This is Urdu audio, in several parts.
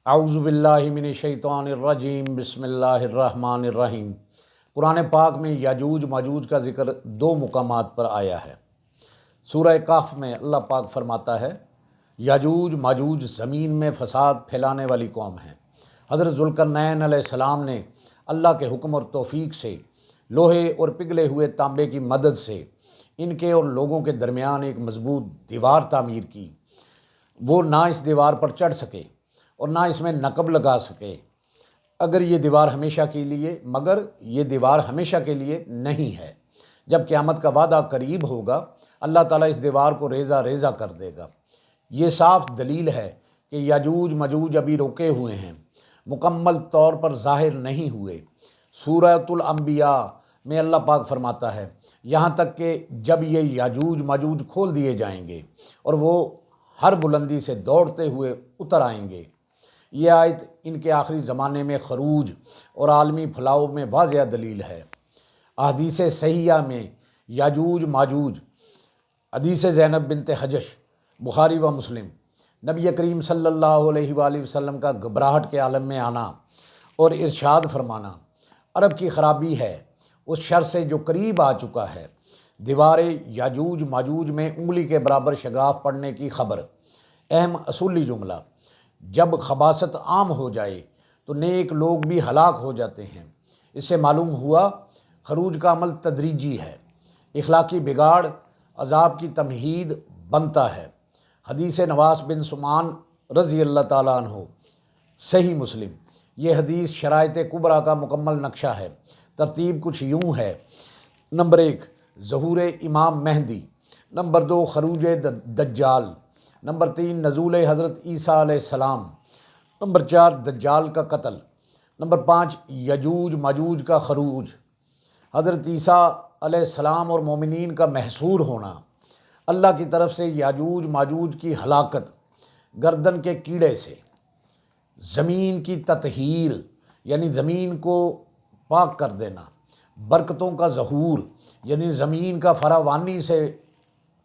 اعوذ باللہ من الشیطان الرجیم، بسم اللہ الرحمن الرحیم۔ قرآن پاک میں یاجوج ماجوج کا ذکر دو مقامات پر آیا ہے۔ سورہ کہف میں اللہ پاک فرماتا ہے یاجوج ماجوج زمین میں فساد پھیلانے والی قوم ہے۔ حضرت ذوالقرنین علیہ السلام نے اللہ کے حکم اور توفیق سے لوہے اور پگھلے ہوئے تانبے کی مدد سے ان کے اور لوگوں کے درمیان ایک مضبوط دیوار تعمیر کی۔ وہ نہ اس دیوار پر چڑھ سکے اور نہ اس میں نقب لگا سکے مگر یہ دیوار ہمیشہ کے لیے نہیں ہے۔ جب قیامت کا وعدہ قریب ہوگا اللہ تعالیٰ اس دیوار کو ریزہ ریزہ کر دے گا۔ یہ صاف دلیل ہے کہ یاجوج ماجوج ابھی روکے ہوئے ہیں، مکمل طور پر ظاہر نہیں ہوئے۔ سورۃ الانبیاء میں اللہ پاک فرماتا ہے یہاں تک کہ جب یہ یاجوج ماجوج کھول دیے جائیں گے اور وہ ہر بلندی سے دوڑتے ہوئے اتر آئیں گے۔ یہ آیت ان کے آخری زمانے میں خروج اور عالمی پھیلاؤ میں واضح دلیل ہے۔ احادیث صحیحہ میں یاجوج ماجوج، حدیث زینب بنت حجش، بخاری و مسلم، نبی کریم صلی اللہ علیہ وآلہ وسلم کا گھبراہٹ کے عالم میں آنا اور ارشاد فرمانا عرب کی خرابی ہے اس شر سے جو قریب آ چکا ہے۔ دیوار یاجوج ماجوج میں انگلی کے برابر شگاف پڑنے کی خبر۔ اہم اصولی جملہ، جب خباثت عام ہو جائے تو نیک لوگ بھی ہلاک ہو جاتے ہیں۔ اس سے معلوم ہوا خروج کا عمل تدریجی ہے، اخلاقی بگاڑ عذاب کی تمہید بنتا ہے۔ حدیث نواس بن سمان رضی اللہ تعالیٰ عنہ، صحیح مسلم۔ یہ حدیث شرائط کبریٰ کا مکمل نقشہ ہے۔ ترتیب کچھ یوں ہے: نمبر 1، ظہور امام مہدی۔ نمبر 2، خروج دجال۔ نمبر 3، نزول حضرت عیسیٰ علیہ السلام۔ نمبر 4، دجال کا قتل۔ نمبر 5، یاجوج ماجوج کا خروج۔ حضرت عیسیٰ علیہ السلام اور مومنین کا محصور ہونا۔ اللہ کی طرف سے یاجوج ماجوج کی ہلاکت، گردن کے کیڑے سے۔ زمین کی تطہیر یعنی زمین کو پاک کر دینا۔ برکتوں کا ظہور یعنی زمین کا فراوانی سے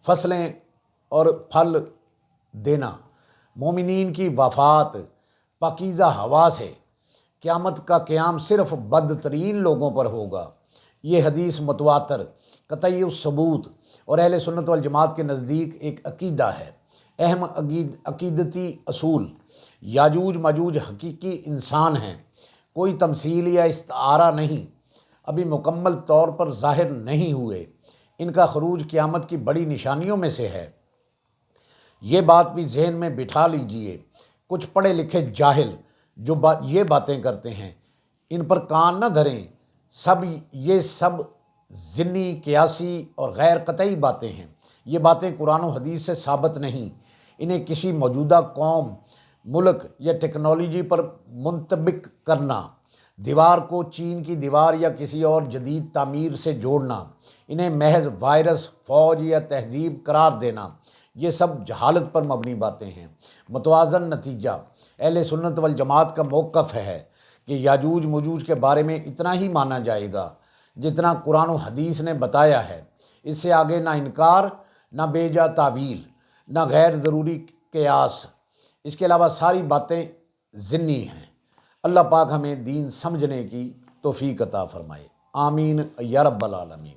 فصلیں اور پھل دینا۔ مومنین کی وفات، پاکیزہ ہوا سے۔ قیامت کا قیام صرف بدترین لوگوں پر ہوگا۔ یہ حدیث متواتر، قطعی الثبوت اور اہل سنت والجماعت کے نزدیک ایک عقیدہ ہے۔ اہم عقیدتی اصول: یاجوج ماجوج حقیقی انسان ہیں، کوئی تمثیل یا استعارہ نہیں، ابھی مکمل طور پر ظاہر نہیں ہوئے۔ ان کا خروج قیامت کی بڑی نشانیوں میں سے ہے۔ یہ بات بھی ذہن میں بٹھا لیجئے۔ کچھ پڑھے لکھے جاہل جو یہ باتیں کرتے ہیں ان پر کان نہ دھریں۔ یہ سب ضمنی، قیاسی اور غیر قطعی باتیں ہیں۔ یہ باتیں قرآن و حدیث سے ثابت نہیں۔ انہیں کسی موجودہ قوم، ملک یا ٹیکنالوجی پر منطبق کرنا، دیوار کو چین کی دیوار یا کسی اور جدید تعمیر سے جوڑنا، انہیں محض وائرس، فوج یا تہذیب قرار دینا، یہ سب جہالت پر مبنی باتیں ہیں۔ متوازن نتیجہ: اہل سنت والجماعت کا موقف ہے کہ یاجوج ماجوج کے بارے میں اتنا ہی مانا جائے گا جتنا قرآن و حدیث نے بتایا ہے۔ اس سے آگے نہ انکار، نہ بے جا تعویل، نہ غیر ضروری قیاس۔ اس کے علاوہ ساری باتیں ضمنی ہیں۔ اللہ پاک ہمیں دین سمجھنے کی توفیق عطا فرمائے۔ آمین یا رب العالمین۔